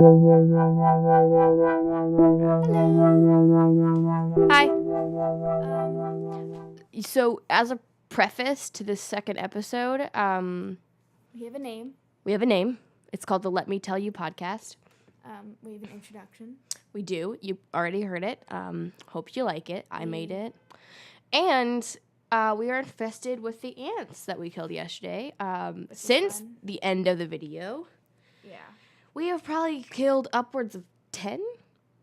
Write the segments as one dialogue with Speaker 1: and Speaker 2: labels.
Speaker 1: Hi. So, as a preface to this second episode,
Speaker 2: We have a name.
Speaker 1: we have a name. It's called the Let Me Tell You podcast.
Speaker 2: We have an introduction.
Speaker 1: We do. You already heard it. Hope you like it. I made it. And we are infested with the ants that we killed yesterday. Since
Speaker 2: fun.
Speaker 1: the end of the video,
Speaker 2: Yeah.
Speaker 1: we have probably killed upwards of 10?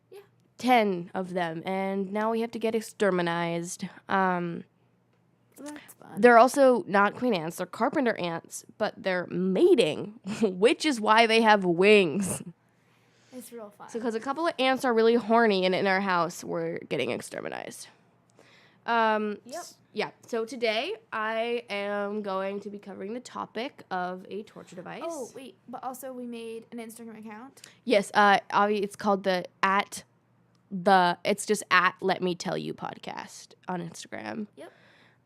Speaker 2: Yeah.
Speaker 1: 10 of them. And now we have to get exterminized.
Speaker 2: So that's fun.
Speaker 1: They're also not queen ants. They're carpenter ants, but they're mating, which is why they have wings.
Speaker 2: It's real fun.
Speaker 1: So because a couple of ants are really horny and in our house, we're getting exterminized.
Speaker 2: Yep.
Speaker 1: Yeah. So today I am going to be covering the topic of a torture device.
Speaker 2: Oh, wait. But also we made an Instagram account.
Speaker 1: Yes. It's called it's just at Let Me Tell You podcast on Instagram.
Speaker 2: Yep.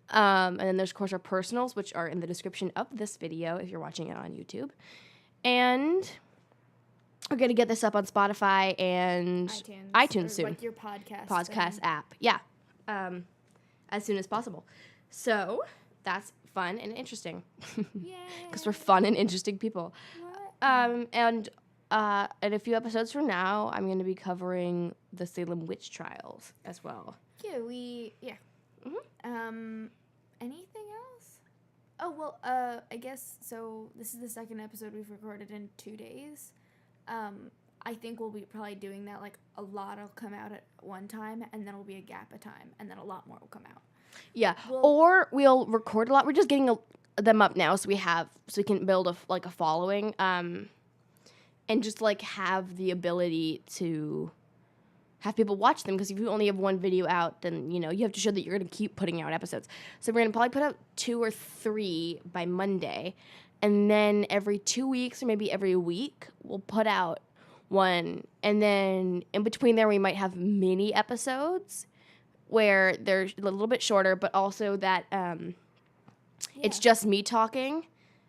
Speaker 1: And then there's, of course, our personals, which are in the description of this video if you're watching it on YouTube. And we're going to get this up on Spotify and iTunes
Speaker 2: or
Speaker 1: soon.
Speaker 2: Like your podcast.
Speaker 1: Podcast
Speaker 2: thing.
Speaker 1: app. Yeah. As soon as possible. So that's fun and interesting.
Speaker 2: Yay.
Speaker 1: Because we're fun and interesting people.
Speaker 2: What?
Speaker 1: And in a few episodes from now, I'm going to be covering the Salem witch trials as well.
Speaker 2: Yeah.
Speaker 1: Mhm.
Speaker 2: Anything else? Oh, well, I guess, so this is the second episode we've recorded in 2 days. I think we'll be probably doing that, like, a lot will come out at one time, and then it'll be a gap of time, and then a lot more will come out.
Speaker 1: Yeah. Or we'll record a lot. We're just getting them up now so we can build a following, and just, like, have the ability to have people watch them, because if you only have one video out, then, you have to show that you're going to keep putting out episodes. So we're going to probably put out 2 or 3 by Monday, and then every 2 weeks or maybe every week, we'll put out one. And then in between there, we might have mini episodes where they're a little bit shorter, but also that it's just me talking,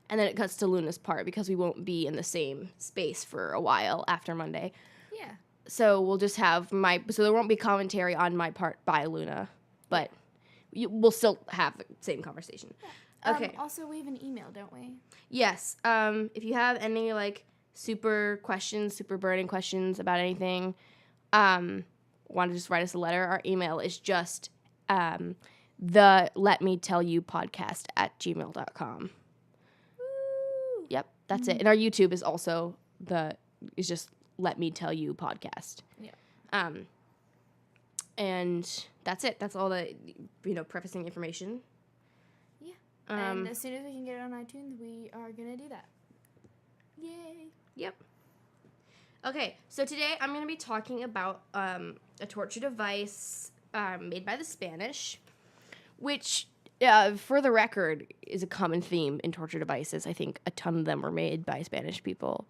Speaker 1: and then it cuts to Luna's part, because we won't be in the same space for a while after Monday.
Speaker 2: Yeah.
Speaker 1: So we'll just have so there won't be commentary on my part by Luna, but we'll still have the same conversation. Okay.
Speaker 2: Also, we have an email, don't we?
Speaker 1: Yes. If you have any, like, super burning questions about anything, want to just write us a letter, our email is just the Let Me Tell You podcast @gmail.com.
Speaker 2: Woo!
Speaker 1: Yep, that's it. And our YouTube is also is just Let Me Tell You podcast.
Speaker 2: Yeah.
Speaker 1: And that's it. That's all the prefacing information.
Speaker 2: Yeah. And as soon as we can get it on iTunes, we are gonna do that. Yay.
Speaker 1: Yep. Okay, so today I'm going to be talking about a torture device made by the Spanish, which, for the record, is a common theme in torture devices. I think a ton of them were made by Spanish people.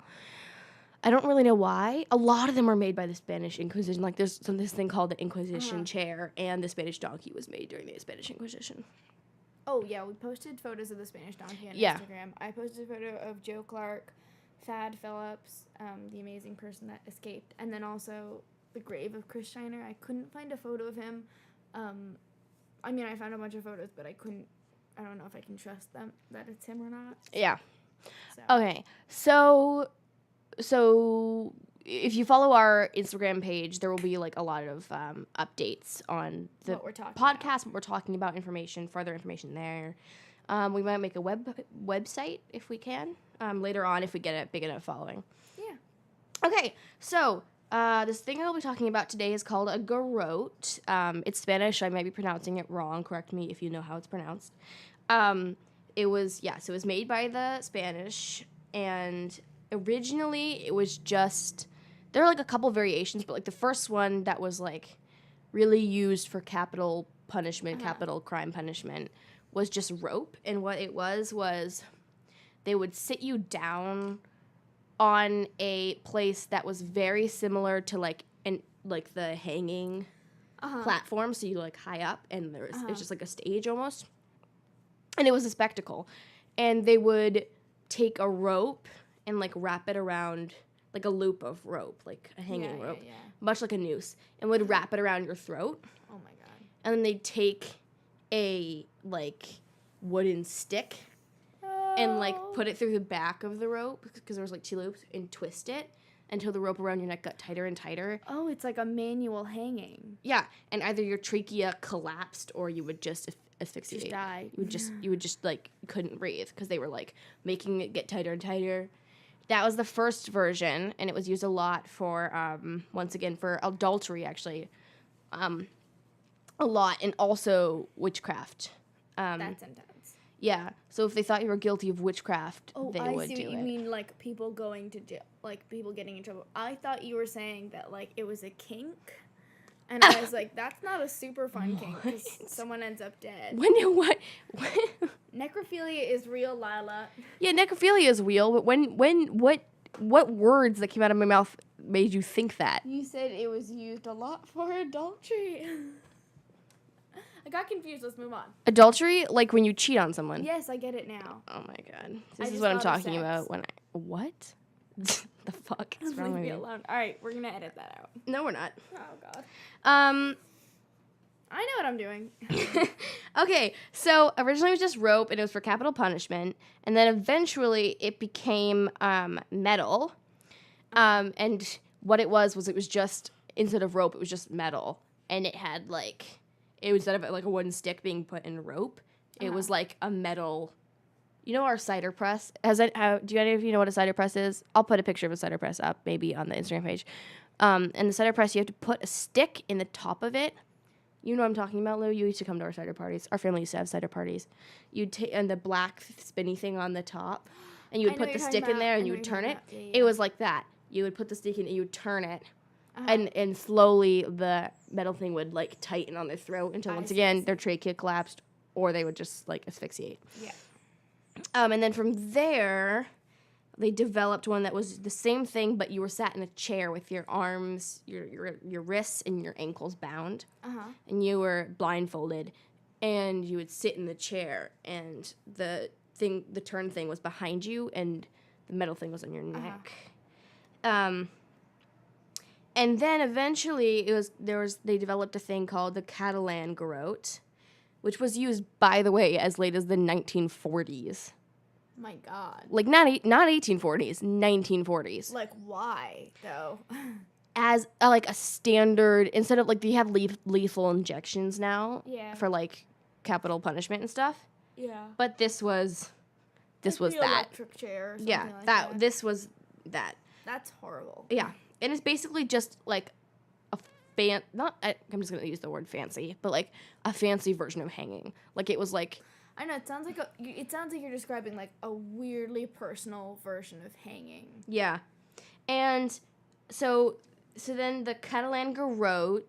Speaker 1: I don't really know why. A lot of them are made by the Spanish Inquisition. Like, there's this thing called the Inquisition chair, and the Spanish donkey was made during the Spanish Inquisition.
Speaker 2: Oh, yeah, we posted photos of the Spanish donkey on Instagram. I posted a photo of Joe Clark, Thad Phillips, the amazing person that escaped, and then also the grave of Chris Shiner. I couldn't find a photo of him. I found a bunch of photos, but I don't know if I can trust them, that it's him or not.
Speaker 1: Yeah.
Speaker 2: So.
Speaker 1: Okay, so if you follow our Instagram page, there will be, like, a lot of updates on the podcast, what we're talking about, further information there. We might make a website if we can later on, if we get a big enough following.
Speaker 2: Yeah.
Speaker 1: Okay, so this thing I'll be talking about today is called a garrote. It's Spanish. I might be pronouncing it wrong. Correct me if you know how it's pronounced. It was made by the Spanish, and originally it was just, there are, like, a couple variations, but, like, the first one that was, like, really used for capital punishment, capital crime punishment, was just rope. And what it was they would sit you down on a place that was very similar to, like, the hanging platform, so you, like, high up, and it was just like a stage almost, and it was a spectacle. And they would take a rope and, like, wrap it around like a loop of rope, like a hanging rope,
Speaker 2: Yeah.
Speaker 1: much like a noose, and would wrap it around your throat.
Speaker 2: Oh my god.
Speaker 1: And then they'd take a like wooden stick and like put it through the back of the rope because there was like 2 loops and twist it until the rope around your neck got tighter and tighter.
Speaker 2: Oh, it's like a manual hanging.
Speaker 1: Yeah, and either your trachea collapsed or you would just asphyxiate.
Speaker 2: Just die.
Speaker 1: You would just like couldn't breathe because they were like making it get tighter and tighter. That was the first version, and it was used a lot for once again for adultery actually, a lot, and also witchcraft.
Speaker 2: That's intense.
Speaker 1: Yeah, so if they thought you were guilty of witchcraft, they
Speaker 2: I
Speaker 1: would
Speaker 2: see
Speaker 1: do
Speaker 2: what you
Speaker 1: it.
Speaker 2: mean, like people going to jail, like people getting in trouble. I thought you were saying that like it was a kink, and I was like, that's not a super fun kink because someone ends up dead.
Speaker 1: What?
Speaker 2: Necrophilia is real, Lila.
Speaker 1: Yeah, necrophilia is real, but what words that came out of my mouth made you think that?
Speaker 2: You said it was used a lot for adultery. I got confused. Let's move on.
Speaker 1: Adultery, like when you cheat on someone.
Speaker 2: Yes, I get it now.
Speaker 1: Oh my god,
Speaker 2: I
Speaker 1: this is
Speaker 2: just
Speaker 1: what I'm
Speaker 2: thought of
Speaker 1: talking
Speaker 2: sex.
Speaker 1: about. When what? The fuck is wrong
Speaker 2: Leave
Speaker 1: with
Speaker 2: me
Speaker 1: you?
Speaker 2: alone. All right, we're gonna edit that out.
Speaker 1: No, we're not.
Speaker 2: Oh god.
Speaker 1: Um.
Speaker 2: I know what I'm doing.
Speaker 1: Okay, so originally it was just rope, and it was for capital punishment, and then eventually it became metal. And what it was just instead of rope, it was just metal, and it had like it was instead of like a wooden stick being put in rope, it was like a metal. You know our cider press? Do any of you know what a cider press is? I'll put a picture of a cider press up maybe on the Instagram page. And the cider press, you have to put a stick in the top of it. You know what I'm talking about, Lou? You used to come to our cider parties. Our family used to have cider parties. You'd take and the black spinny thing on the top, and you would put the stick in there and you would turn it.
Speaker 2: Yeah.
Speaker 1: It was like that. You would put the stick in and you would turn it, and slowly the metal thing would like tighten on their throat until once again their trachea collapsed, or they would just like asphyxiate.
Speaker 2: Yeah.
Speaker 1: And then from there, they developed one that was the same thing, but you were sat in a chair with your arms, your wrists, and your ankles bound, and you were blindfolded, and you would sit in the chair, and the turn thing was behind you, and the metal thing was on your neck. And then eventually they developed a thing called the Catalan garrote, which was used, by the way, as late as the 1940s.
Speaker 2: My god.
Speaker 1: Like, not 1840s, 1940s.
Speaker 2: Like, why, though?
Speaker 1: As, like, a standard, instead of, like, they have lethal injections now.
Speaker 2: Yeah.
Speaker 1: For, like, capital punishment and stuff.
Speaker 2: Yeah.
Speaker 1: But this was
Speaker 2: The
Speaker 1: that.
Speaker 2: electric chair or something like that.
Speaker 1: This was that.
Speaker 2: That's horrible.
Speaker 1: Yeah. And it's basically just, like, I'm just going to use the word fancy, but, like, a fancy version of hanging. Like, it was, like...
Speaker 2: I know, it sounds like you're describing, like, a weirdly personal version of hanging.
Speaker 1: Yeah. And so then the Catalan garrote,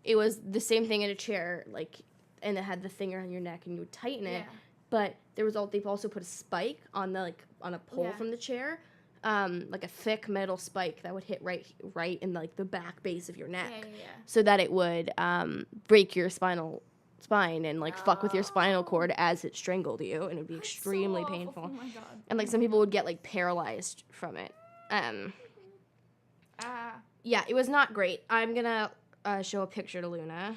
Speaker 1: it was the same thing in a chair, like, and it had the thing around your neck, and you would tighten it. But they've also put a spike on the, like, on a pole from the chair, like a thick metal spike that would hit right in, like, the back base of your neck. So that it would break your spine and like fuck with your spinal cord as it strangled you, and it would be extremely painful.
Speaker 2: Oh my god.
Speaker 1: And like some people would get like paralyzed from it. Yeah, it was not great. I'm gonna show a picture to Luna.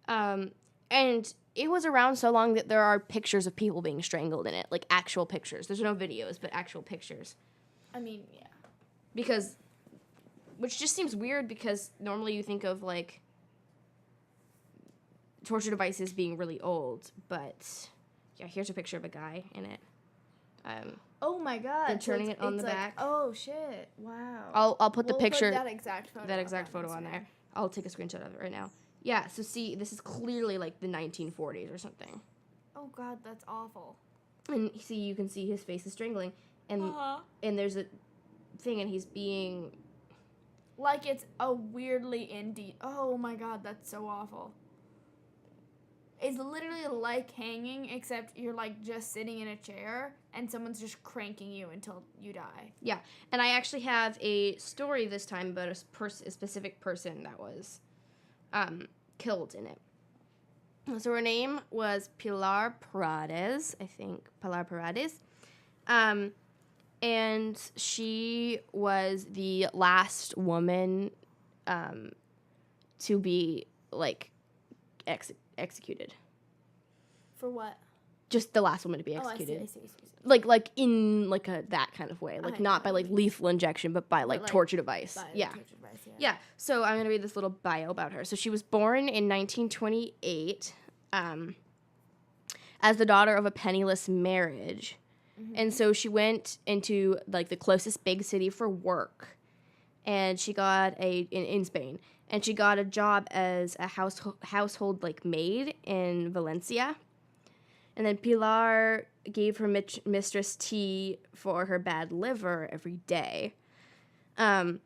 Speaker 1: And it was around so long that there are pictures of people being strangled in it, like actual pictures. There's no videos, but actual pictures.
Speaker 2: I mean, yeah.
Speaker 1: Which just seems weird because normally you think of like torture devices being really old, but yeah, here's a picture of a guy in it.
Speaker 2: Oh my god!
Speaker 1: They're turning it on the back.
Speaker 2: Oh shit! Wow.
Speaker 1: I'll put the picture.
Speaker 2: Put that exact photo.
Speaker 1: On there. I'll take a screenshot of it right now. Yeah. So see, this is clearly like the 1940s or something.
Speaker 2: Oh god, that's awful.
Speaker 1: And see, you can see his face is strangling, and there's a thing, and he's being
Speaker 2: like it's a weirdly indie. Oh my god, that's so awful. It's literally like hanging, except you're, like, just sitting in a chair, and someone's just cranking you until you die.
Speaker 1: Yeah, and I actually have a story this time about a specific person that was killed in it. So her name was Pilar Paredes, I think. Pilar Paredes. And she was the last woman to be, like, executed.
Speaker 2: For what?
Speaker 1: Just the last woman to be executed.
Speaker 2: I see.
Speaker 1: Like in, like, that kind of way. Like, not by, like, lethal injection, but by, like, torture device. Yeah.
Speaker 2: Torture device,
Speaker 1: Yeah. So I'm going to read this little bio about her. So she was born in 1928 as the daughter of a penniless marriage. Mm-hmm. And so she went into, like, the closest big city for work. And she got in Spain. And she got a job as a household, like, maid in Valencia. And then Pilar gave her mistress tea for her bad liver every day. And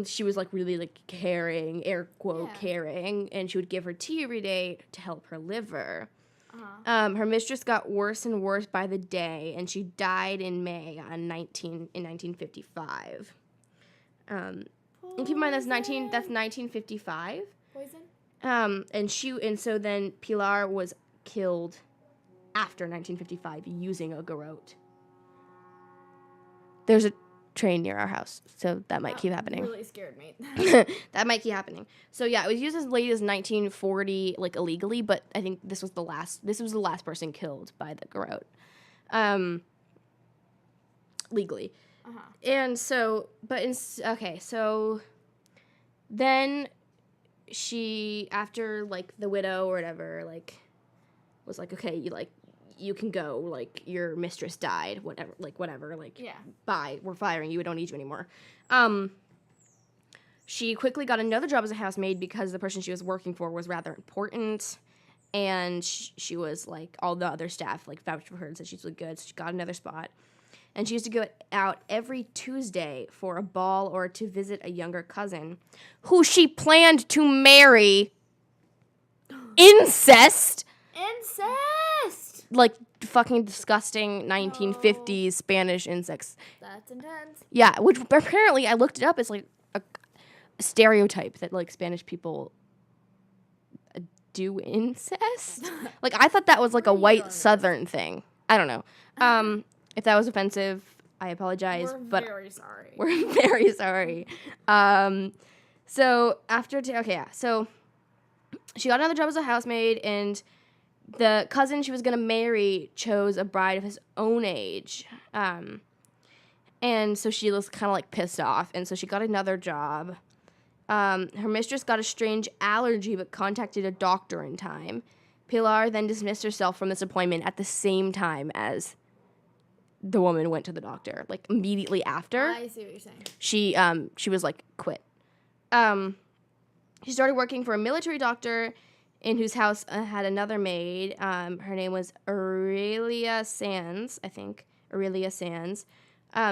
Speaker 1: she was, like, really, like, caring, air quote, caring. And she would give her tea every day to help her liver. Her mistress got worse and worse by the day, and she died in May in 1955. And keep in mind that's 1955.
Speaker 2: Poison.
Speaker 1: And so then Pilar was killed after 1955 using a garrote. There's a train near our house, so that might keep happening.
Speaker 2: Really scared me.
Speaker 1: That might keep happening. So yeah, it was used as late as 1940, like, illegally, but I think this was the last person killed by the garrote, legally. And so, so then she, after, like, the widow or whatever, like, was like, okay, you can go, like, your mistress died, whatever, bye, we're firing you, we don't need you anymore. She quickly got another job as a housemaid because the person she was working for was rather important, and she was, like, all the other staff, like, vouched for her and said she's really good, so she got another spot. And she used to go out every Tuesday for a ball or to visit a younger cousin who she planned to marry. Incest!
Speaker 2: Incest!
Speaker 1: Like, fucking disgusting 1950s Spanish incest.
Speaker 2: That's intense.
Speaker 1: Yeah, which apparently I looked it up as, like, a stereotype that, like, Spanish people do incest. Like, I thought that was, like, a white Southern thing. I don't know. If that was offensive, I apologize.
Speaker 2: Very sorry.
Speaker 1: We're very sorry. So after so she got another job as a housemaid, and the cousin she was gonna marry chose a bride of his own age, and so she was kind of, like, pissed off, and so she got another job. Her mistress got a strange allergy, but contacted a doctor in time. Pilar then dismissed herself from this appointment at the same time as the woman went to the doctor, like, immediately after.
Speaker 2: I see what you're saying.
Speaker 1: She was, like, quit. She started working for a military doctor in whose house had another maid. Her name was Aurelia Sands, I think. Aurelia Sands.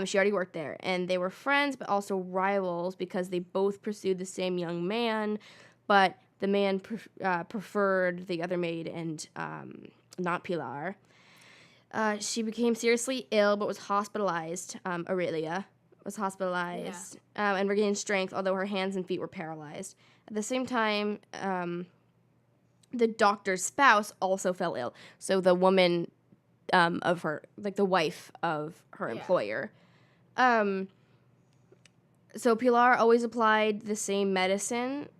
Speaker 1: She already worked there, and they were friends but also rivals because they both pursued the same young man, but the man preferred the other maid and not Pilar. She became seriously ill but was hospitalized. Aurelia was hospitalized and regained strength, although her hands and feet were paralyzed. At the same time, the doctor's spouse also fell ill. So the woman of her, like, the wife of her employer. So Pilar always applied the same medicine.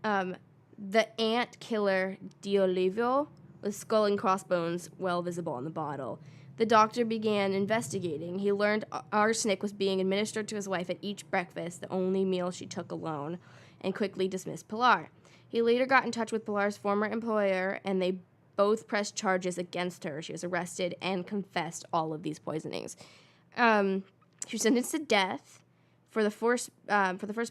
Speaker 1: The ant killer Diolivo, with skull and crossbones well visible on the bottle. The doctor began investigating. He learned arsenic was being administered to his wife at each breakfast, the only meal she took alone, and quickly dismissed Pilar. He later got in touch with Pilar's former employer, and they both pressed charges against her. She was arrested and confessed all of these poisonings. She was sentenced to death for the first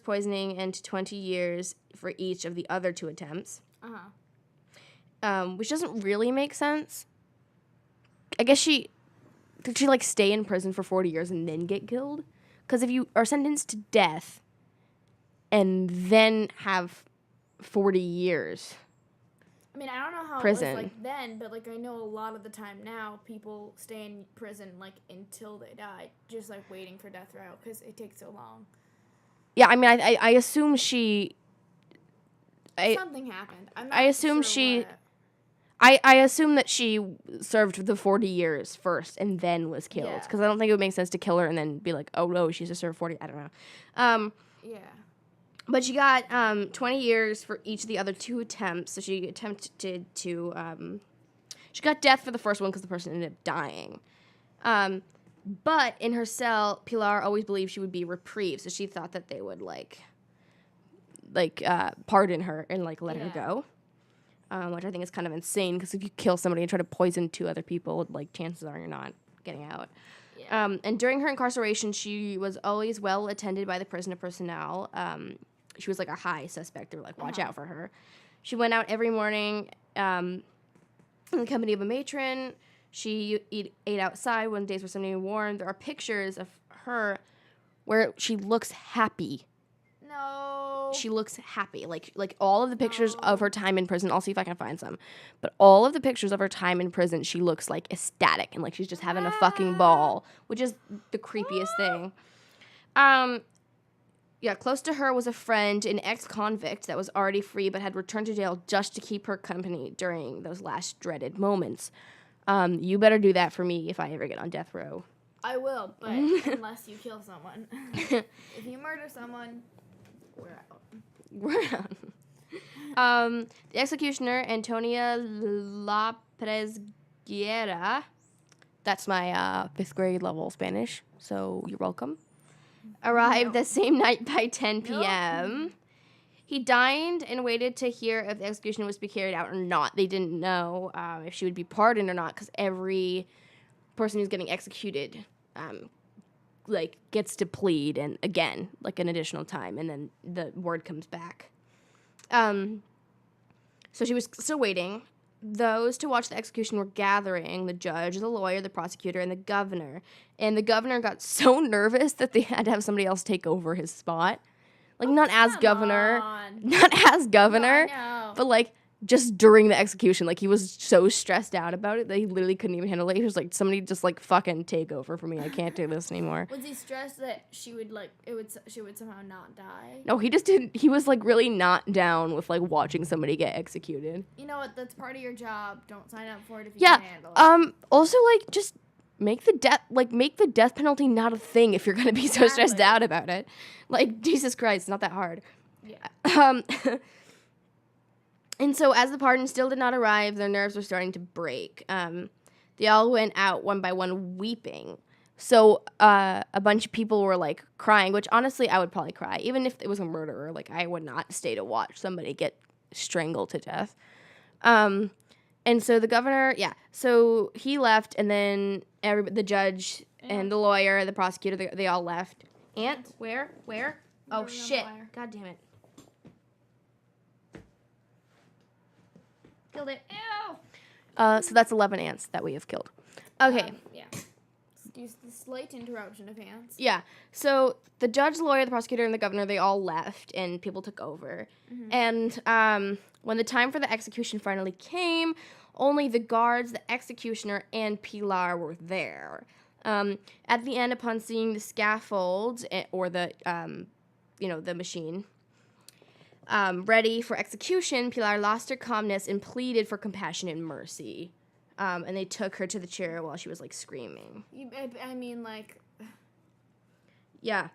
Speaker 1: poisoning and to 20 years for each of the other two attempts. Which doesn't really make sense. I guess did she, like, stay in prison for 40 years and then get killed? Because if you are sentenced to death and then have 40 years
Speaker 2: I mean, I don't know how
Speaker 1: prison.
Speaker 2: It was, like, then, but, like, I know a lot of the time now people stay in prison, like, until they die, just, like, waiting for death row, because it takes so long.
Speaker 1: Yeah, I mean, I assume she...
Speaker 2: Something happened. I'm not
Speaker 1: I assume
Speaker 2: sure
Speaker 1: she...
Speaker 2: what.
Speaker 1: I assume that she served the 40 years first and then was killed. Because I don't think it would make sense to kill her and then be like, oh, no, she's just served 40. I don't know.
Speaker 2: Yeah.
Speaker 1: But she got 20 years for each of the other 2 attempts. So she attempted to... she got death for the first one because the person ended up dying. But in her cell, Pilar always believed she would be reprieved. So she thought that they would, pardon her and, let her go. Which I think is kind of insane because if you kill somebody and try to poison 2 other people, chances are you're not getting out. Yeah. And during her incarceration, she was always well attended by the prisoner personnel. She was, a high suspect. They were watch out for her. She went out every morning in the company of a matron. She ate outside when days were sunny and warm. There are pictures of her where she looks happy.
Speaker 2: No.
Speaker 1: She looks happy. Like all of the pictures of her time in prison. I'll see if I can find some. But all of the pictures of her time in prison, she looks ecstatic and she's just having a fucking ball, which is the creepiest thing. Yeah, close to her was a friend, an ex-convict that was already free but had returned to jail just to keep her company during those last dreaded moments. You better do that for me if I ever get on death row.
Speaker 2: I will, but unless you kill someone. If you murder someone, we're out.
Speaker 1: The executioner, Antonia La Perez Guerra, that's my 5th grade level Spanish, so you're welcome, arrived the same night by 10 p.m. Nope. He dined and waited to hear if the execution was to be carried out or not. They didn't know if she would be pardoned or not because every person who's getting executed gets to plead and again, an additional time, and then the word comes back. So she was still waiting. Those to watch the execution were gathering, the judge, the lawyer, the prosecutor, and the governor. And the governor got so nervous that they had to have somebody else take over his spot. Not as governor, but just during the execution, he was so stressed out about it that he literally couldn't even handle it. He was like, somebody just fucking take over for me. I can't do this anymore.
Speaker 2: Was he stressed that she would she would somehow not die?
Speaker 1: No, he just didn't. He was really not down with watching somebody get executed.
Speaker 2: You know what? That's part of your job. Don't sign up for it if you can't handle it.
Speaker 1: Also just make the death penalty not a thing if you're gonna be so stressed out about it. Jesus Christ, it's not that hard. Yeah. And so as the pardon still did not arrive, their nerves were starting to break. They all went out one by one weeping. So a bunch of people were crying, which honestly I would probably cry. Even if it was a murderer, I would not stay to watch somebody get strangled to death. And so the governor, so he left, and then the judge and the lawyer, the prosecutor, they all left. Aunt, where? Oh, shit. God damn it. Killed it. Ew. So that's 11 ants that we have killed. Okay.
Speaker 2: Yeah. Excuse the slight interruption of ants.
Speaker 1: Yeah. So the judge, the lawyer, the prosecutor, and the governor, they all left, and people took over. Mm-hmm. And when the time for the execution finally came, only the guards, the executioner, and Pilar were there. At the end, upon seeing the scaffold or the machine ready for execution, Pilar lost her calmness and pleaded for compassion and mercy. And they took her to the chair while she was screaming. Yeah.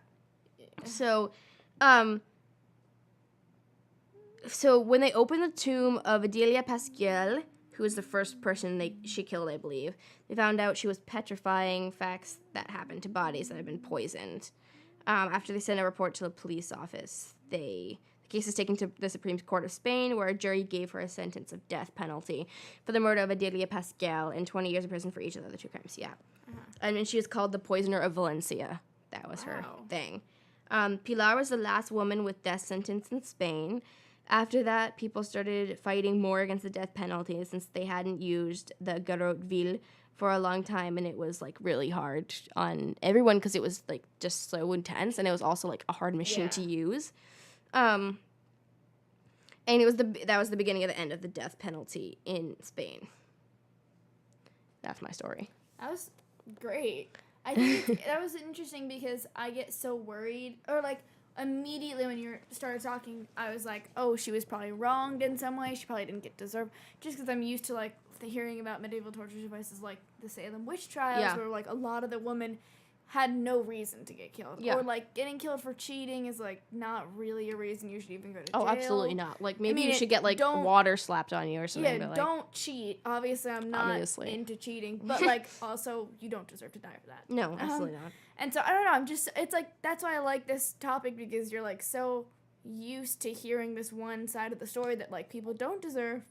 Speaker 1: So when they opened the tomb of Adelia Pasquiel, who was the first person she killed, I believe, they found out she was petrifying facts that happened to bodies that had been poisoned. After they sent a report to the police office, the case is taken to the Supreme Court of Spain, where a jury gave her a sentence of death penalty for the murder of Adelia Pasquiel and 20 years in prison for each of the other 2 crimes. Yeah. Uh-huh. And then she was called the Poisoner of Valencia. That was her thing. Pilar was the last woman with death sentence in Spain. After that, people started fighting more against the death penalty since they hadn't used the Garrote for a long time, and it was really hard on everyone because it was just so intense, and it was also a hard machine to use. And that was the beginning of the end of the death penalty in Spain. That's my story.
Speaker 2: That was great. I think that was interesting because I get so worried, or immediately when you started talking, I was like, oh, she was probably wronged in some way. She probably didn't get deserved. Just because I'm used to hearing about medieval torture devices like the Salem witch trials, where like a lot of the women had no reason to get killed, or like getting killed for cheating is like not really a reason you should even go to jail.
Speaker 1: Oh, absolutely not. Like maybe you should get like water slapped on you or something.
Speaker 2: Yeah,
Speaker 1: but, like,
Speaker 2: don't cheat. Obviously, I'm not into cheating, but like also you don't deserve to die for that.
Speaker 1: No, absolutely not.
Speaker 2: And so I don't know. It's like that's why I like this topic, because you're like so used to hearing this one side of the story that like people don't deserve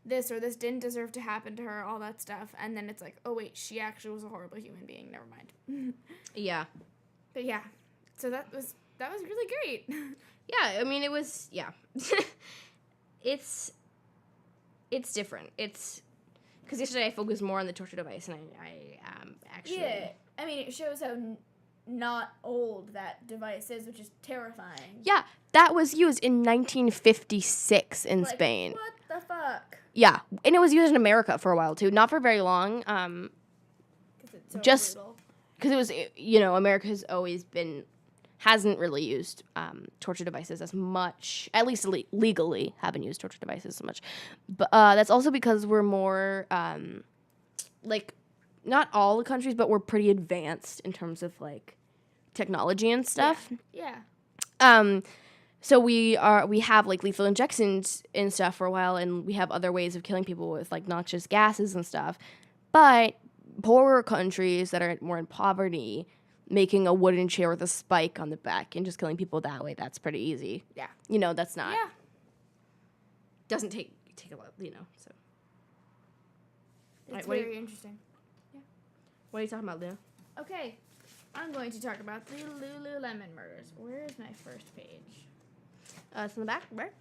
Speaker 2: this, or this didn't deserve to happen to her, all that stuff, and then it's like, oh wait, she actually was a horrible human being, never mind.
Speaker 1: Yeah.
Speaker 2: But yeah, so that was really great.
Speaker 1: Yeah, I mean, it was, it's different. It's because yesterday I focused more on the torture device, and I actually,
Speaker 2: I mean, it shows how not old that device is, which is terrifying.
Speaker 1: Yeah, that was used in 1956 in Spain.
Speaker 2: What the fuck?
Speaker 1: Yeah, and it was used in America for a while too, not for very long.
Speaker 2: Because it's so
Speaker 1: just
Speaker 2: brutal.
Speaker 1: Because it was, America has always hasn't really used torture devices as much, at least legally haven't used torture devices as much. But that's also because we're more, like, not all the countries, but we're pretty advanced in terms of, like, technology and stuff.
Speaker 2: Yeah.
Speaker 1: So we have like lethal injections and stuff for a while, and we have other ways of killing people with like noxious gases and stuff. But poorer countries that are more in poverty, making a wooden chair with a spike on the back and just killing people that way, that's pretty easy.
Speaker 2: Yeah.
Speaker 1: That's not.
Speaker 2: Yeah.
Speaker 1: Doesn't take a lot, so.
Speaker 2: It's very interesting.
Speaker 1: Yeah. What are you talking about, Luna?
Speaker 2: Okay. I'm going to talk about the Lululemon murders. Where is my first page?
Speaker 1: It's in the back, right?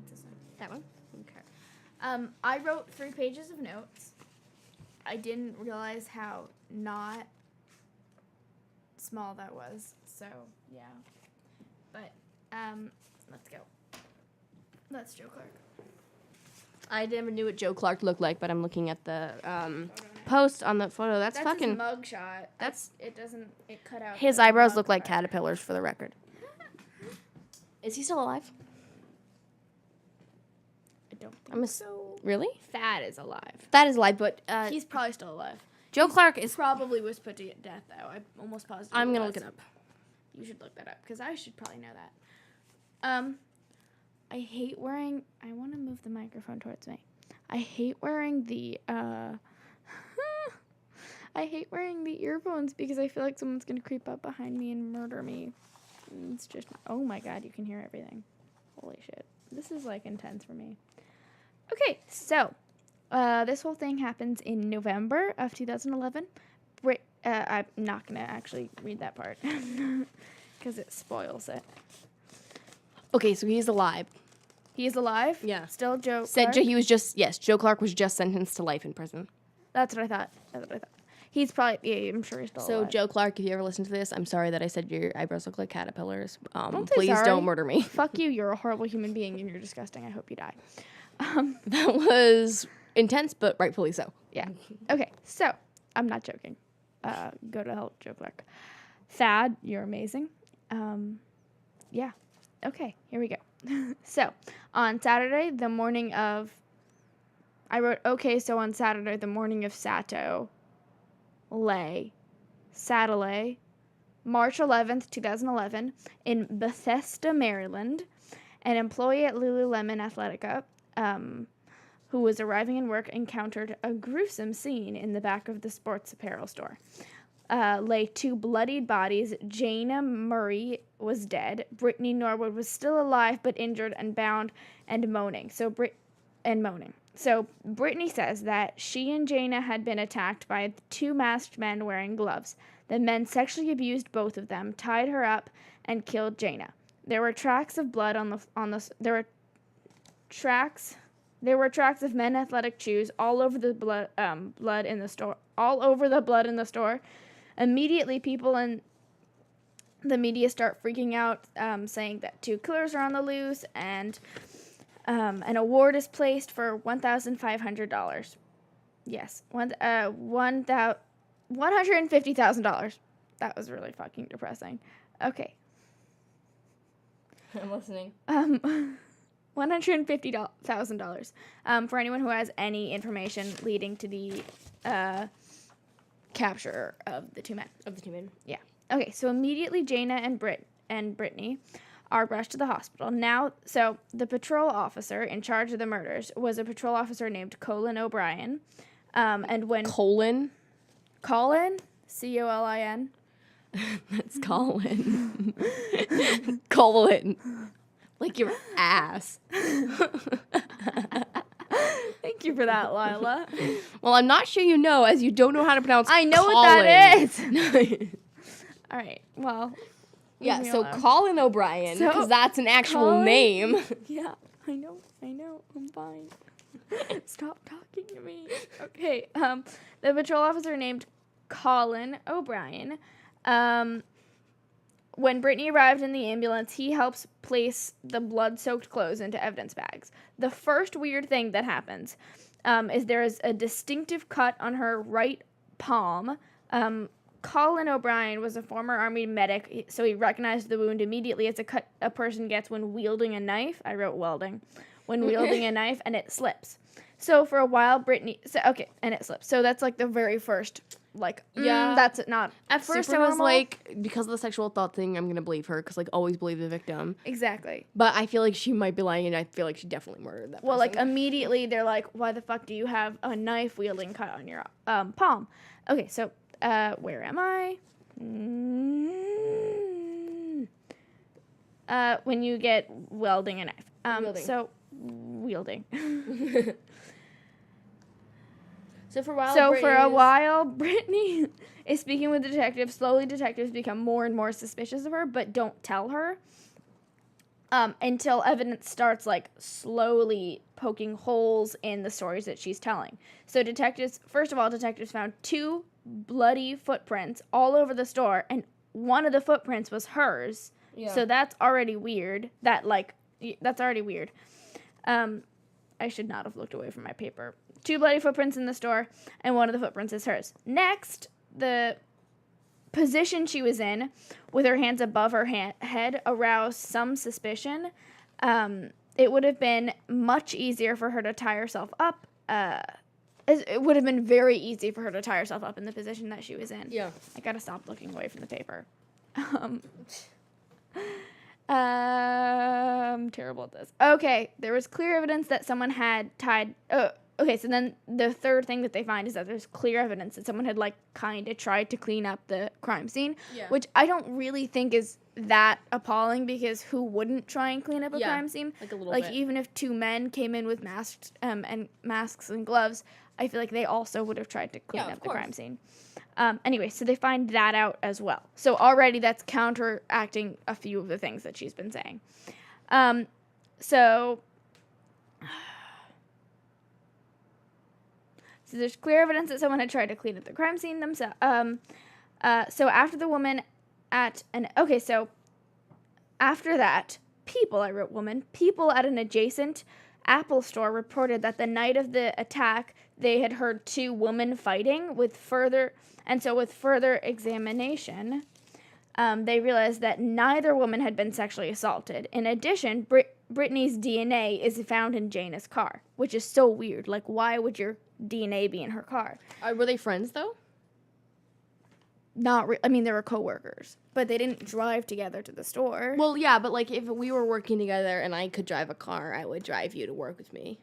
Speaker 2: It's this one.
Speaker 1: That one? Okay.
Speaker 2: I wrote 3 pages of notes. I didn't realize how not small that was. So, yeah. But, let's go. That's Joe Clark.
Speaker 1: I never knew what Joe Clark looked like, but I'm looking at the post on the photo. That's fucking
Speaker 2: his mugshot. It cut out.
Speaker 1: His eyebrows look like caterpillars, for the record. Is he still alive?
Speaker 2: I don't think so.
Speaker 1: Really?
Speaker 2: Thad is alive.
Speaker 1: That is alive, but
Speaker 2: he's probably still alive.
Speaker 1: Joe Clark is
Speaker 2: probably was put to death, though. I'm almost positive.
Speaker 1: I'm gonna look it up.
Speaker 2: You should look that up, because I should probably know that. I hate wearing. I want to move the microphone towards me. I hate wearing the. I hate wearing the earphones because I feel like someone's gonna creep up behind me and murder me. It's just. Oh my god, you can hear everything. Holy shit. This is like intense for me. Okay, so this whole thing happens in November of 2011. I'm not gonna actually read that part because it spoils it.
Speaker 1: Okay, so he's alive.
Speaker 2: He is alive?
Speaker 1: Yeah.
Speaker 2: Still Joe
Speaker 1: Said
Speaker 2: Clark?
Speaker 1: he was just, yes, Joe Clark was just sentenced to life in prison.
Speaker 2: That's what I thought. He's probably, yeah, I'm sure he's still alive.
Speaker 1: So, Joe Clark, if you ever listen to this, I'm sorry that I said your eyebrows look like caterpillars.
Speaker 2: Don't say
Speaker 1: please
Speaker 2: sorry.
Speaker 1: don't murder me.
Speaker 2: Fuck you, you're a horrible human being and you're disgusting. I hope you die.
Speaker 1: That was intense, but rightfully so.
Speaker 2: Yeah. Okay, so, I'm not joking. Go to hell, Joe Clark. Thad, you're amazing. Yeah. Okay, here we go. So, on Saturday, the morning of... I wrote, okay, so on Saturday, the morning of Saturday, March 11th, 2011, in Bethesda, Maryland, an employee at Lululemon Athletica, who was arriving in work, encountered a gruesome scene in the back of the sports apparel store. Lay 2 bloodied bodies. Jana Murray was dead. Brittany Norwood was still alive but injured and bound and moaning. So Brittany says that she and Jana had been attacked by 2 masked men wearing gloves. The men sexually abused both of them, tied her up, and killed Jana. There were tracks of blood there were tracks of men athletic shoes all over the blood in the store. All over the blood in the store. Immediately, people in the media start freaking out, saying that 2 killers are on the loose, and an award is placed for $1,500. Yes, $150,000. That was really fucking depressing. Okay.
Speaker 1: I'm listening.
Speaker 2: $150,000 for anyone who has any information leading to the capture of the two men. Yeah. Okay, so immediately Jaina and Brittany are rushed to the hospital. Now, so the patrol officer in charge of the murders was a patrol officer named Colin O'Brien. And when...
Speaker 1: Colin?
Speaker 2: Colin? C-O-L-I-N?
Speaker 1: That's Colin. Colin. Like your ass.
Speaker 2: Thank you for that, Lila.
Speaker 1: Well, I'm not sure you know, as you don't know how to pronounce
Speaker 2: I know
Speaker 1: Colin.
Speaker 2: what that is. All right, well...
Speaker 1: Yeah, so Colin O'Brien, because that's an actual name.
Speaker 2: Yeah, I know, I'm fine. Stop talking to me. Okay, the patrol officer named Colin O'Brien, when Brittany arrived in the ambulance, he helps place the blood-soaked clothes into evidence bags. The first weird thing that happens is there is a distinctive cut on her right palm. Colin O'Brien was a former Army medic, so he recognized the wound immediately as a cut a person gets when wielding a knife. I wrote welding. When wielding a knife, and it slips. So for a while, and it slips. So that's like the very first, that's not
Speaker 1: At first I was
Speaker 2: normal.
Speaker 1: like, because of the sexual thought thing, I'm going to believe her, because, always believe the victim.
Speaker 2: Exactly.
Speaker 1: But I feel like she might be lying, and I feel like she definitely murdered that person.
Speaker 2: Well, immediately they're like, why the fuck do you have a knife-wielding cut on your palm? Okay, so... where am I? When you get welding a knife.
Speaker 1: Wielding.
Speaker 2: So, wielding.
Speaker 1: So for a while,
Speaker 2: Brittany is speaking with the detectives. Slowly, detectives become more and more suspicious of her, but don't tell her. Until evidence starts, slowly poking holes in the stories that she's telling. So detectives found 2 bloody footprints all over the store, and one of the footprints was hers. Yeah. So that's already weird. That's already weird. I should not have looked away from my paper. 2 bloody footprints in the store, and one of the footprints is hers. Next, the position she was in, with her hands above her head, aroused some suspicion. It would have been much easier for her to tie herself up. It would have been very easy for her to tie herself up in the position that she was in.
Speaker 1: Yeah.
Speaker 2: I gotta stop looking away from the paper. I'm terrible at this. Okay, there was clear evidence that someone had tied... okay, so then the third thing that they find is that there's clear evidence that someone had, kind of tried to clean up the crime scene, which I don't really think is that appalling, because who wouldn't try and clean up a crime scene?
Speaker 1: A little bit.
Speaker 2: Even if 2 men came in with masks and gloves, I feel like they also would have tried to clean up the crime scene. Anyway, so they find that out as well. So already that's counteracting a few of the things that she's been saying. So there's clear evidence that someone had tried to clean up the crime scene themselves. So after the woman so after that, people at an adjacent Apple store reported that the night of the attack, they had heard 2 women fighting. With further examination, they realized that neither woman had been sexually assaulted. In addition, Brittany's DNA is found in Jaina's car, which is so weird. Why would your DNA be in her car?
Speaker 1: Were they friends, though?
Speaker 2: They were coworkers, but they didn't drive together to the store.
Speaker 1: Well, yeah, but, if we were working together and I could drive a car, I would drive you to work with me.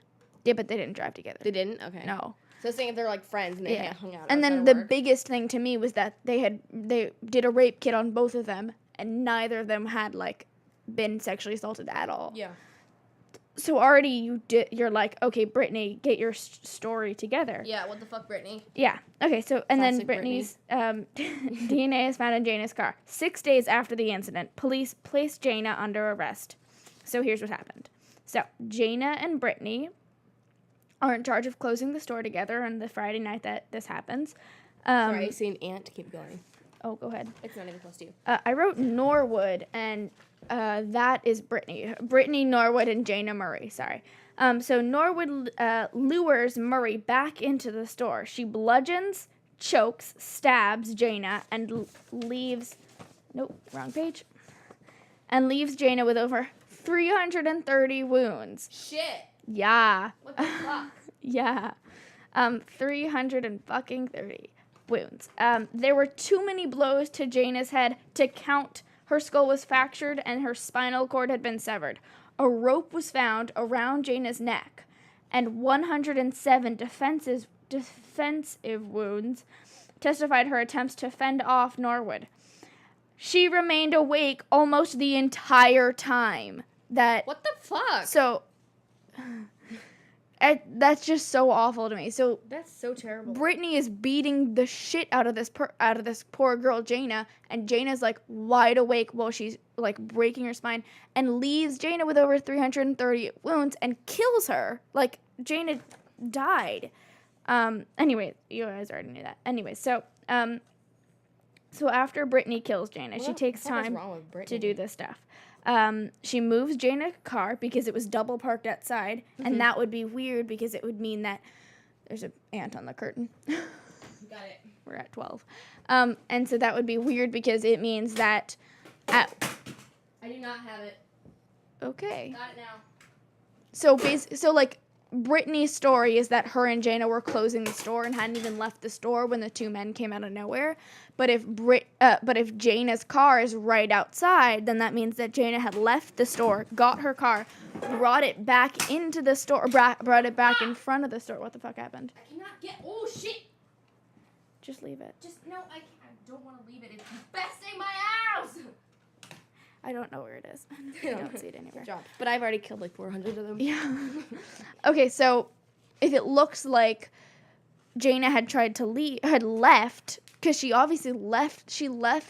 Speaker 2: Yeah, but they didn't drive together.
Speaker 1: They didn't? Okay.
Speaker 2: No.
Speaker 1: So saying if they're, friends and they hung out.
Speaker 2: And then the biggest thing to me was that they did a rape kit on both of them, and neither of them had, been sexually assaulted at all.
Speaker 1: Yeah.
Speaker 2: So already you're like, okay, Brittany, get your story together.
Speaker 1: Yeah, what the fuck, Brittany?
Speaker 2: Yeah. Okay, so, and
Speaker 1: Classic
Speaker 2: then Brittany's DNA is found in Jaina's car. 6 days after the incident, police placed Jaina under arrest. So here's what happened. So Jaina and Brittany are in charge of closing the store together on the Friday night that this happens.
Speaker 1: Sorry, I see an ant. Keep going.
Speaker 2: Oh, go ahead.
Speaker 1: It's not even close to you.
Speaker 2: I wrote Norwood, and that is Brittany. Brittany, Norwood, and Jaina Murray. Sorry. So Norwood lures Murray back into the store. She bludgeons, chokes, stabs Jaina, and leaves... Nope, wrong page. And leaves Jaina with over 330 wounds.
Speaker 1: Shit.
Speaker 2: Yeah.
Speaker 1: What the fuck?
Speaker 2: Yeah. 330 wounds. There were too many blows to Jaina's head to count. Her skull was fractured and her spinal cord had been severed. A rope was found around Jaina's neck, and 107 defensive wounds testified her attempts to fend off Norwood. She remained awake almost the entire time.
Speaker 1: What the fuck?
Speaker 2: So, that's just so awful to me. So
Speaker 1: that's so terrible.
Speaker 2: Brittany is beating the shit out of this poor girl Jaina, and Jaina's like wide awake while she's like breaking her spine, and leaves Jaina with over 330 wounds and kills her. Like Jaina died. Anyway, you guys already knew that. Anyway, so after Brittany kills Jaina, she takes time to do this stuff. She moves Jaina's car because it was double parked outside, and that would be weird because it would mean that there's an ant on the curtain.
Speaker 1: Got it.
Speaker 2: We're at 12. And so that would be weird because it means that
Speaker 1: I do not have it.
Speaker 2: Okay.
Speaker 1: Got it now.
Speaker 2: So like Brittany's story is that her and Jaina were closing the store and hadn't even left the store when the two men came out of nowhere. But if Jaina's car is right outside, then that means that Jaina had left the store, got her car, brought it back into the store, brought it back in front of the store. What the fuck happened?
Speaker 1: I cannot get. Oh shit!
Speaker 2: Just leave it.
Speaker 1: No, I can't. I don't want to leave it. It's besting my house.
Speaker 2: I don't know where it is. I don't see it anywhere.
Speaker 1: But I've already killed like 400 of them.
Speaker 2: Yeah. Okay, so if it looks like Jaina had left, because she obviously left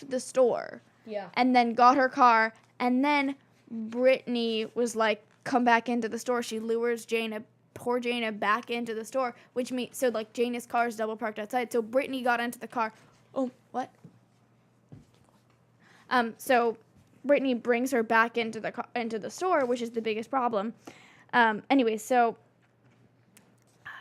Speaker 2: the store.
Speaker 1: Yeah.
Speaker 2: And then got her car, and then Brittany was like, come back into the store. She lures poor Jaina back into the store, which means, so like Jaina's car is double parked outside. So Brittany got into the car. Oh, what? So Brittany brings her back into the store, which is the biggest problem. Anyway, so where am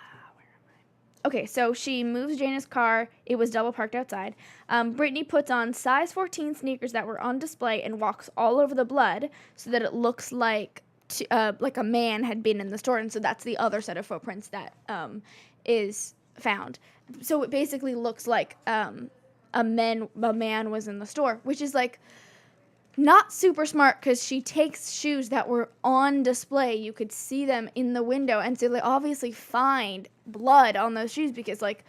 Speaker 2: I? Okay, so she moves Jaina's car. It was double parked outside. Brittany puts on size 14 sneakers that were on display and walks all over the blood so that it looks like a man had been in the store, and so that's the other set of footprints that is found. So it basically looks like a man was in the store, which is like not super smart because she takes shoes that were on display. You could see them in the window, and so they obviously find blood on those shoes because like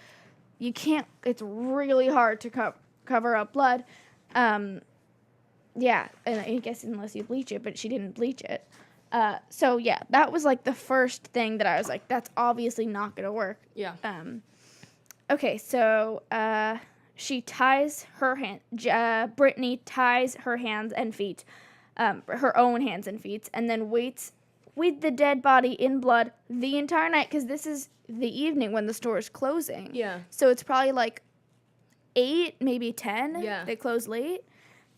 Speaker 2: you can't. It's really hard to cover up blood. Yeah, and I guess unless you bleach it, but she didn't bleach it. So yeah, that was like the first thing that I was like, that's obviously not gonna work.
Speaker 1: Yeah.
Speaker 2: Okay, so she ties her Brittany ties her hands and feet, her own hands and feet, and then waits with the dead body in blood the entire night because this is the evening when the store is closing.
Speaker 1: Yeah.
Speaker 2: So it's probably like 8, maybe 10.
Speaker 1: Yeah.
Speaker 2: They close late.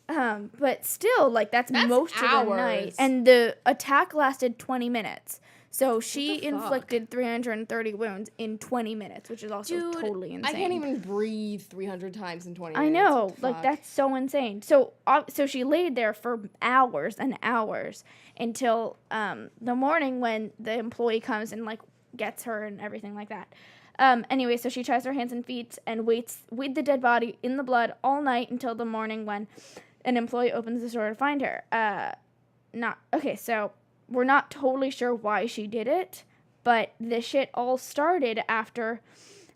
Speaker 2: But still, like, that's most
Speaker 1: hours.
Speaker 2: of the night. And the attack lasted 20 minutes. So she inflicted 330 wounds in 20 minutes, which is also totally insane.
Speaker 1: I can't even breathe 300 times in 20 minutes.
Speaker 2: I know. Like, that's so insane. So she laid there for hours and hours until the morning when the employee comes and, like, gets her and everything like that. Anyway, so she ties her hands and feet and waits with the dead body in the blood all night until the morning when an employee opens the store to find her. So we're not totally sure why she did it, but the shit all started after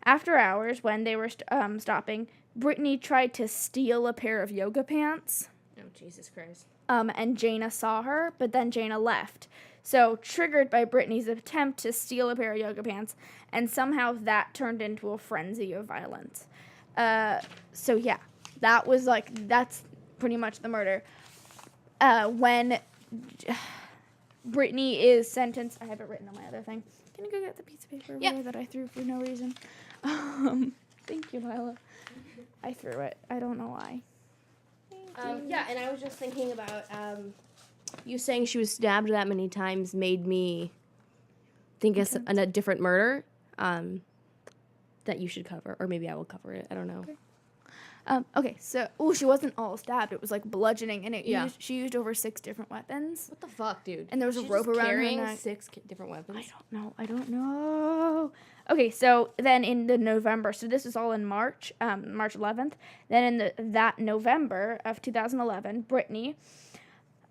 Speaker 2: hours when they were stopping. Brittany tried to steal a pair of yoga pants.
Speaker 1: Oh, Jesus Christ.
Speaker 2: And Jaina saw her, but then Jaina left. So, triggered by Brittany's attempt to steal a pair of yoga pants, and somehow that turned into a frenzy of violence. So, yeah, that's pretty much the murder. When Brittany is sentenced, I have it written on my other thing. Can you go get the piece of paper over there that I threw for no reason? Thank you, Lila. I threw it. I don't know why.
Speaker 1: Yeah, and I was just thinking about you saying she was stabbed that many times made me think of a different murder that you should cover, or maybe I will cover it. I don't know.
Speaker 2: Okay, so she wasn't all stabbed. It was like bludgeoning, and she used over 6 different weapons.
Speaker 1: What the fuck, dude?
Speaker 2: And there was a rope around her neck.
Speaker 1: 6 different weapons.
Speaker 2: I don't know. Okay, so then in the November, so this is all in March, March 11th. Then in that November of 2011, Brittany,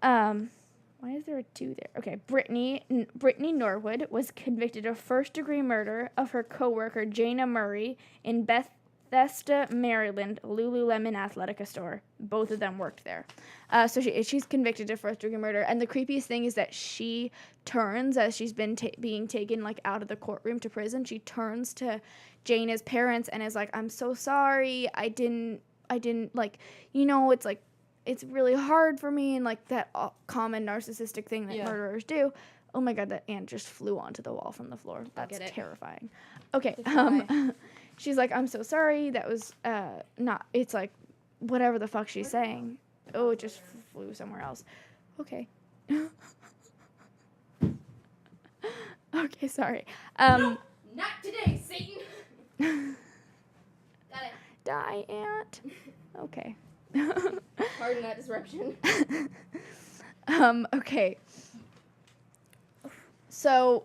Speaker 2: why is there a 2 there? Okay, Brittany Norwood was convicted of first-degree murder of her coworker Jana Murray in Bethesda, Maryland, Lululemon Athletica store. Both of them worked there. So she's convicted of first-degree murder. And the creepiest thing is that she turns, as she's been being taken, like, out of the courtroom to prison, she turns to Jana's parents and is like, I'm so sorry. I didn't, like, it's like, it's really hard for me, and, like, that common narcissistic thing that murderers do. Oh, my God, that ant just flew onto the wall from the floor. That's terrifying. Okay, she's like, I'm so sorry. That was it's like, whatever the fuck she's saying. Oh, it just flew somewhere else. Okay. Okay, sorry.
Speaker 1: No, not today, Satan. Got it.
Speaker 2: Die, ant. Okay.
Speaker 1: Pardon that disruption.
Speaker 2: Okay. So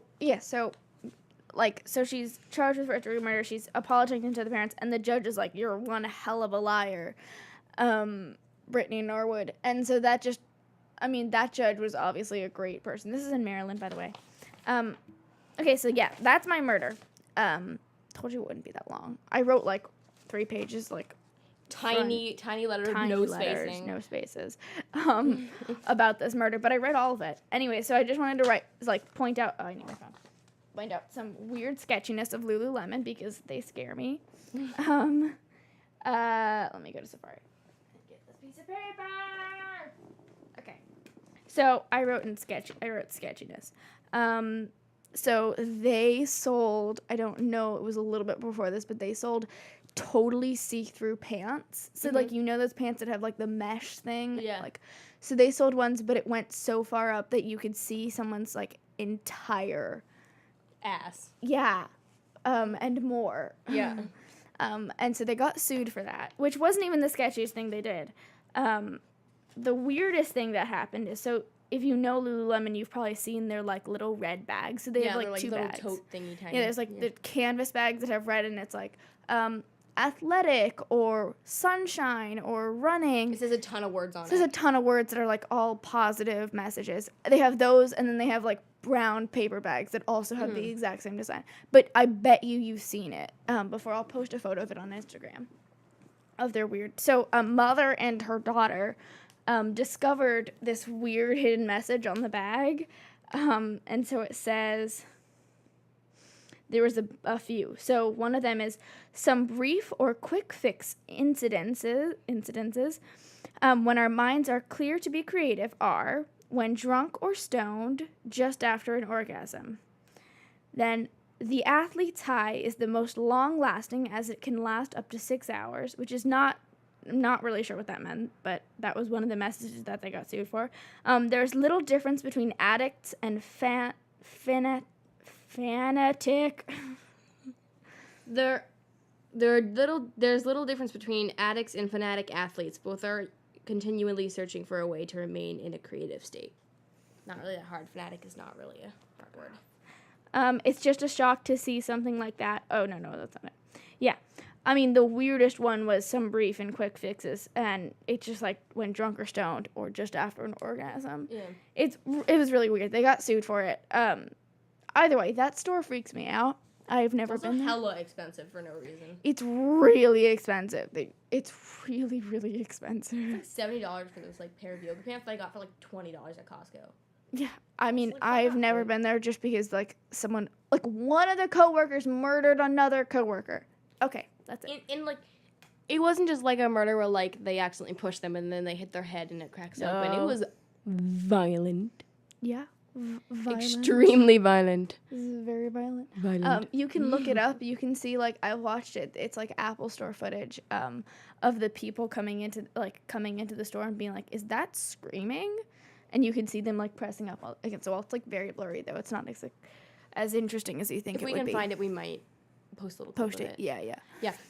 Speaker 2: she's charged with first-degree murder. She's apologizing to the parents, and the judge is like, you're one hell of a liar, Brittany Norwood. And so that judge was obviously a great person. This is in Maryland, by the way. Okay, so yeah, that's my murder. Told you it wouldn't be that long. I wrote like 3 pages, like,
Speaker 1: tiny letters, no spacing.
Speaker 2: No spaces, about this murder, but I read all of it. Anyway, so I just wanted to point out, I need my phone. Point out some weird sketchiness of Lululemon because they scare me. Let me go to Safari. Get this piece of paper. Okay. So I wrote sketchiness. So they sold, I don't know, it was a little bit before this, but they sold totally see-through pants. So like, those pants that have like the mesh thing?
Speaker 1: Yeah.
Speaker 2: Like, so they sold ones, but it went so far up that you could see someone's like entire
Speaker 1: ass.
Speaker 2: Yeah. And more.
Speaker 1: Yeah.
Speaker 2: And so they got sued for that, which wasn't even the sketchiest thing they did. The weirdest thing that happened is, so if you know Lululemon, you've probably seen their like little red bags. So they have like 2 bags.
Speaker 1: Tote thingy tiny.
Speaker 2: Yeah, there's like the canvas bags that have red, and it's like athletic or sunshine or running.
Speaker 1: It says a ton of words on it.
Speaker 2: It says a ton of words that are like all positive messages. They have those, and then they have like brown paper bags that also have the exact same design. But I bet you've seen it before. I'll post a photo of it on Instagram of their weird. So a mother and her daughter discovered this weird hidden message on the bag. And so it says, there was a few. So one of them is, some brief or quick fix incidences when our minds are clear to be creative are when drunk or stoned just after an orgasm. Then the athlete's high is the most long-lasting, as it can last up to 6 hours, which is I'm not really sure what that meant, but that was one of the messages that they got sued for. There's little difference between addicts and fanatic.
Speaker 1: There's little difference between addicts and fanatic athletes. Both are continually searching for a way to remain in a creative state. Not really that hard. Fanatic is not really a hard word.
Speaker 2: It's just a shock to see something like that. Oh, no, that's not it. Yeah. I mean, the weirdest one was some brief and quick fixes, and it's just like when drunk or stoned or just after an orgasm.
Speaker 1: Yeah.
Speaker 2: It was really weird. They got sued for it. Either way, that store freaks me out. I've never been there.
Speaker 1: It's hella expensive for no reason.
Speaker 2: It's really expensive. It's really, really expensive.
Speaker 1: It's like $70 for this like pair of yoga pants that I got for like $20 at Costco.
Speaker 2: Yeah, I mean, I've never been there just because like someone, like one of the coworkers murdered another coworker. Okay, that's it.
Speaker 1: And like, it wasn't just like a murder where like they accidentally pushed them and then they hit their head and it cracks open. It was violent.
Speaker 2: Yeah. Violent.
Speaker 1: Extremely violent.
Speaker 2: This is very violent.
Speaker 1: Violent.
Speaker 2: You can look it up. You can see, like, I watched it. It's like Apple Store footage of the people coming into the store and being like, "Is that screaming?" And you can see them like pressing up against the wall. It's like very blurry though. It's not as interesting as you think it would be.
Speaker 1: If we can find it, we might post a little clip
Speaker 2: Post
Speaker 1: of
Speaker 2: it. Yeah.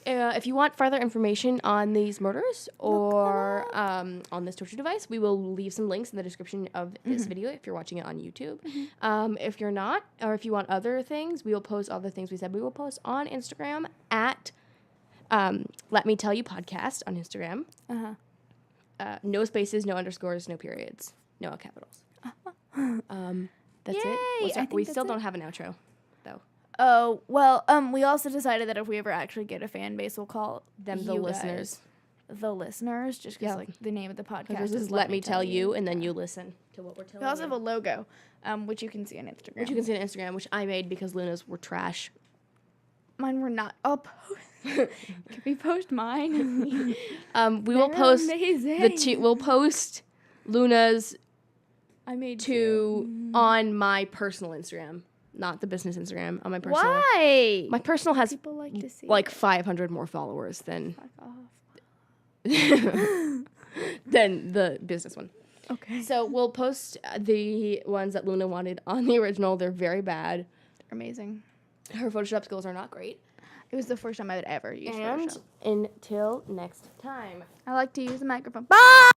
Speaker 1: If you want further information on these murders or on this torture device, we will leave some links in the description of this video if you're watching it on YouTube. If you're not, or if you want other things, we will post all the things we said. We will post on Instagram at Let Me Tell You Podcast on Instagram. No spaces, no underscores, no periods, no capitals. That's it. We still don't have an outro, though.
Speaker 2: Oh, well, we also decided that if we ever actually get a fan base, we'll call
Speaker 1: them the listeners.
Speaker 2: The listeners, just because like the name of the podcast
Speaker 1: this is Let Me Tell You, and then you listen to what we're telling you.
Speaker 2: We also have a logo, which you can see on Instagram.
Speaker 1: Which I made because Luna's were trash.
Speaker 2: Mine were not. I'll post. Can we post mine?
Speaker 1: We will post we'll post Luna's
Speaker 2: I made
Speaker 1: on my personal Instagram, not the business Instagram. On my personal.
Speaker 2: Why?
Speaker 1: My personal has
Speaker 2: people like to see
Speaker 1: like 500 more followers than
Speaker 2: Fuck off.
Speaker 1: than the business one.
Speaker 2: Okay.
Speaker 1: So we'll post the ones that Luna wanted on the original. They're very bad.
Speaker 2: They're amazing.
Speaker 1: Her Photoshop skills are not great.
Speaker 2: It was the first time I would ever use
Speaker 1: and
Speaker 2: Photoshop.
Speaker 1: Until next time.
Speaker 2: I like to use a microphone. Bye!